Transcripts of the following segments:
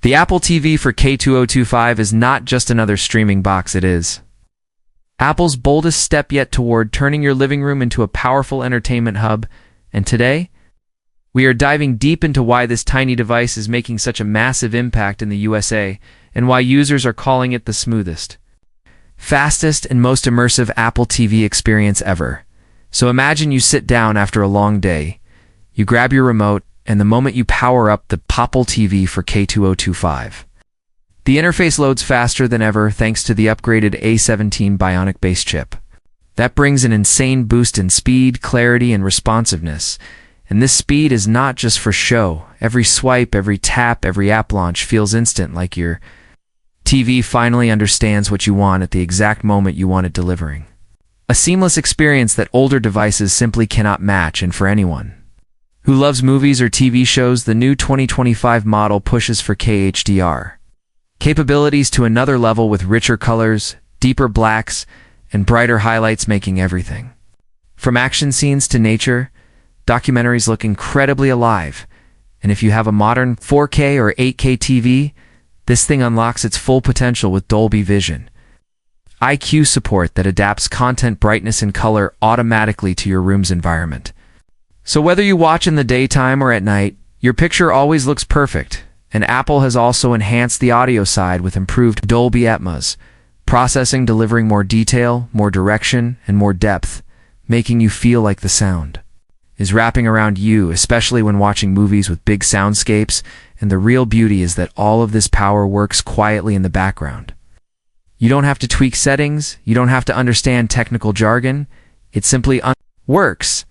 The Apple TV for K2025 is not just another streaming box, it is Apple's boldest step yet toward turning your living room into a powerful entertainment hub. And today, we are diving deep into why this tiny device is making such a massive impact in the USA and why users are calling it the smoothest, fastest, and most immersive Apple TV experience ever. So imagine you sit down after a long day, you grab your remote, and the moment you power up the Apple TV for K2025, the interface loads faster than ever thanks to the upgraded A17 Bionic-based chip. That brings an insane boost in speed, clarity, and responsiveness. And this speed is not just for show. Every swipe, every tap, every app launch feels instant, like your TV finally understands what you want at the exact moment you want it delivering. A seamless experience that older devices simply cannot match, and for anyone who loves movies or TV shows, the new 2025 model pushes for KHDR capabilities to another level with richer colors, deeper blacks, and brighter highlights, making everything from action scenes to nature documentaries look incredibly alive. And if you have a modern 4K or 8K TV, this thing unlocks its full potential with Dolby Vision IQ support that adapts content brightness and color automatically to your room's environment. So whether you watch in the daytime or at night, your picture always looks perfect. And Apple has also enhanced the audio side with improved Dolby Atmos processing, delivering more detail, more direction, and more depth, making you feel like the sound is wrapping around you, especially when watching movies with big soundscapes. And the real beauty is that all of this power works quietly in the background. You don't have to tweak settings, you don't have to understand technical jargon, it simply works.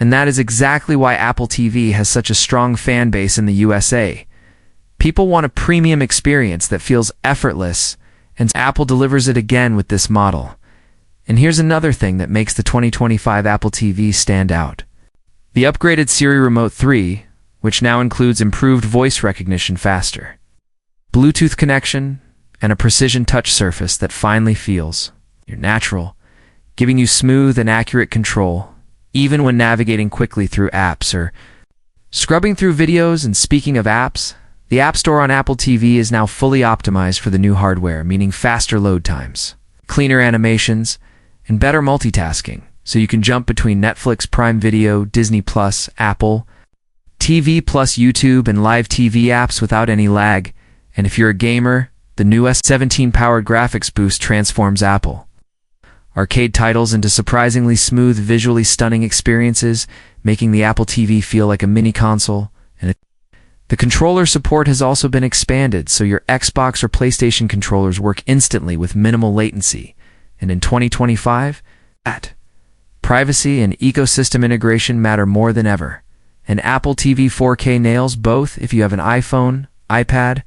And that is exactly why Apple TV has such a strong fan base in the USA. People want a premium experience that feels effortless, and Apple delivers it again with this model. And here's another thing that makes the 2025 Apple TV stand out. The upgraded Siri Remote 3, which now includes improved voice recognition, faster Bluetooth connection, and a precision touch surface that finally feels natural, giving you smooth and accurate control, even when navigating quickly through apps or scrubbing through videos. And speaking of apps, the App Store on Apple TV is now fully optimized for the new hardware, meaning faster load times, cleaner animations, and better multitasking, so you can jump between Netflix, Prime Video, Disney+, Apple TV+, YouTube, and live TV apps without any lag. And if you're a gamer, the new S17-powered graphics boost transforms Apple arcade titles into surprisingly smooth, visually stunning experiences, making the Apple TV feel like a mini console. And the controller support has also been expanded, so your Xbox or PlayStation controllers work instantly with minimal latency. And in 2025, privacy and ecosystem integration matter more than ever. And Apple TV 4K nails both. If you have an iPhone, iPad,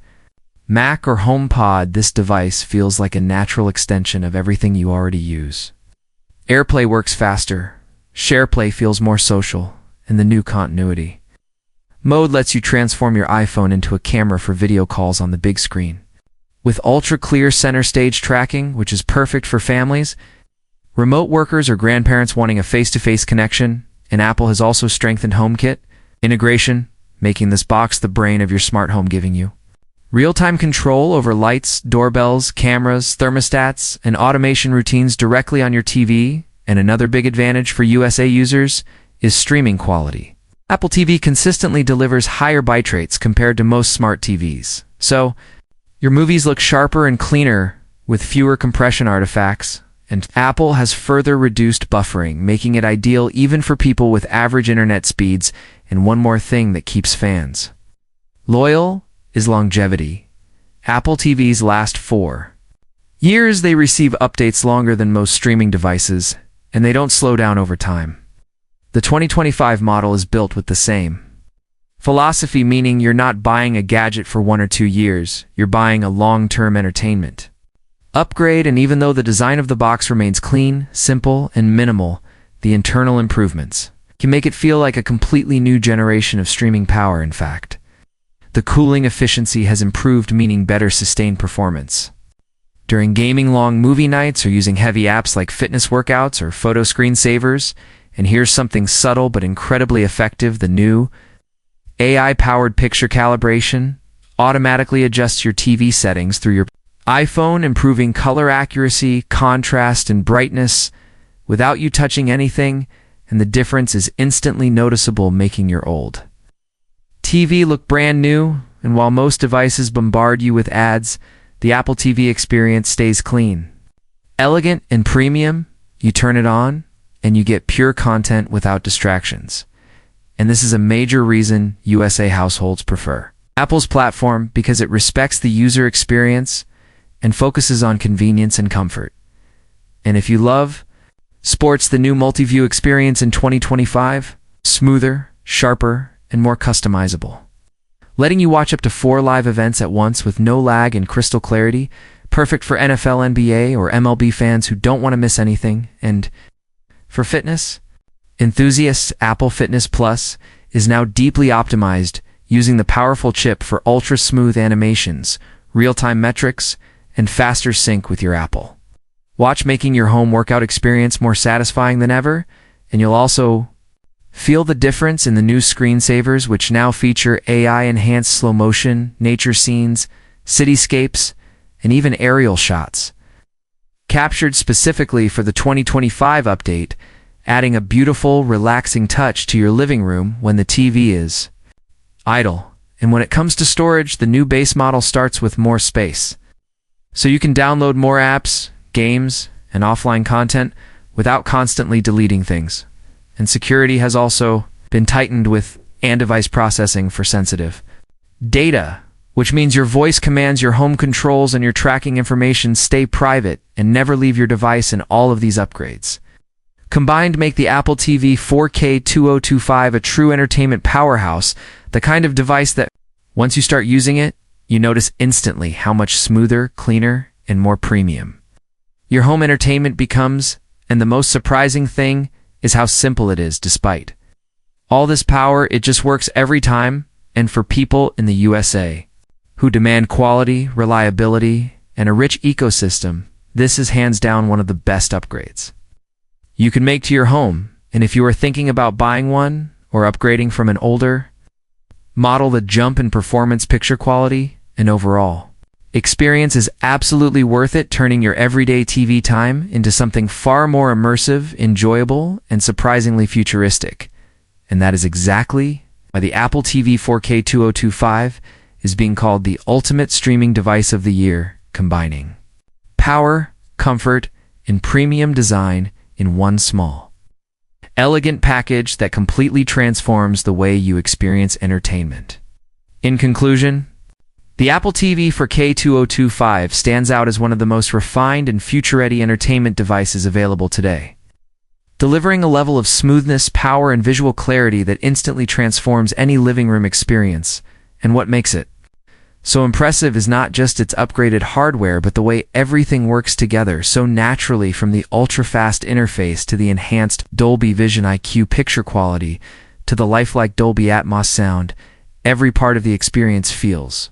Mac, or HomePod, this device feels like a natural extension of everything you already use. AirPlay works faster, SharePlay feels more social, and the new continuity mode lets you transform your iPhone into a camera for video calls on the big screen. With ultra-clear center stage tracking, which is perfect for families, remote workers, or grandparents wanting a face-to-face connection. And Apple has also strengthened HomeKit integration, making this box the brain of your smart home, giving you real-time control over lights, doorbells, cameras, thermostats, and automation routines directly on your TV. And another big advantage for USA users is streaming quality. Apple TV consistently delivers higher bite rates compared to most smart TVs. So, your movies look sharper and cleaner with fewer compression artifacts. And Apple has further reduced buffering, making it ideal even for people with average internet speeds. And one more thing that keeps fans loyal is longevity. Apple TVs last 4 years. They receive updates longer than most streaming devices, and they don't slow down over time. The 2025 model is built with the same philosophy, meaning you're not buying a gadget for 1 or 2 years, you're buying a long-term entertainment upgrade. And even though the design of the box remains clean, simple, and minimal, the internal improvements can make it feel like a completely new generation of streaming power. In fact, the cooling efficiency has improved, meaning better sustained performance during gaming, long movie nights, or using heavy apps like fitness workouts or photo screensavers. And here's something subtle but incredibly effective: the new AI-powered picture calibration automatically adjusts your TV settings through your iPhone, improving color accuracy, contrast, and brightness without you touching anything, and the difference is instantly noticeable, making your old TV look brand new. And while most devices bombard you with ads, the Apple TV experience stays clean. Elegant and premium, you turn it on, and you get pure content without distractions. And this is a major reason USA households prefer Apple's platform, because it respects the user experience and focuses on convenience and comfort. And if you love sports, the new multi-view experience in 2025, smoother, sharper, and more customizable, letting you watch up to 4 live events at once with no lag and crystal clarity, perfect for NFL, NBA, or MLB fans who don't want to miss anything. And for fitness enthusiasts, Apple Fitness Plus is now deeply optimized using the powerful chip for ultra-smooth animations, real-time metrics, and faster sync with your Apple Watch, making your home workout experience more satisfying than ever. And you'll also feel the difference in the new screensavers, which now feature AI-enhanced slow motion, nature scenes, cityscapes, and even aerial shots, captured specifically for the 2025 update, adding a beautiful, relaxing touch to your living room when the TV is idle. And when it comes to storage, the new base model starts with more space, so you can download more apps, games, and offline content without constantly deleting things. And security has also been tightened with on-device processing for sensitive data, which means your voice commands, your home controls, and your tracking information stay private and never leave your device. And all of these upgrades combined make the Apple TV 4K 2025 a true entertainment powerhouse, the kind of device that, once you start using it, you notice instantly how much smoother, cleaner, and more premium your home entertainment becomes. And the most surprising thing is how simple it is. Despite all this power, it just works every time. And for people in the USA who demand quality, reliability, and a rich ecosystem, this is hands down one of the best upgrades you can make to your home. And if you are thinking about buying one or upgrading from an older model, the jump in performance, picture quality, and overall experience is absolutely worth it, turning your everyday TV time into something far more immersive, enjoyable, and surprisingly futuristic. And that is exactly why the Apple TV 4K 2025 is being called the ultimate streaming device of the year, combining power, comfort, and premium design in one small, elegant package that completely transforms the way you experience entertainment. In conclusion, the Apple TV 4K 2025 stands out as one of the most refined and future-ready entertainment devices available today, delivering a level of smoothness, power, and visual clarity that instantly transforms any living room experience. And what makes it so impressive is not just its upgraded hardware, but the way everything works together so naturally, from the ultra-fast interface to the enhanced Dolby Vision IQ picture quality to the lifelike Dolby Atmos sound. Every part of the experience feels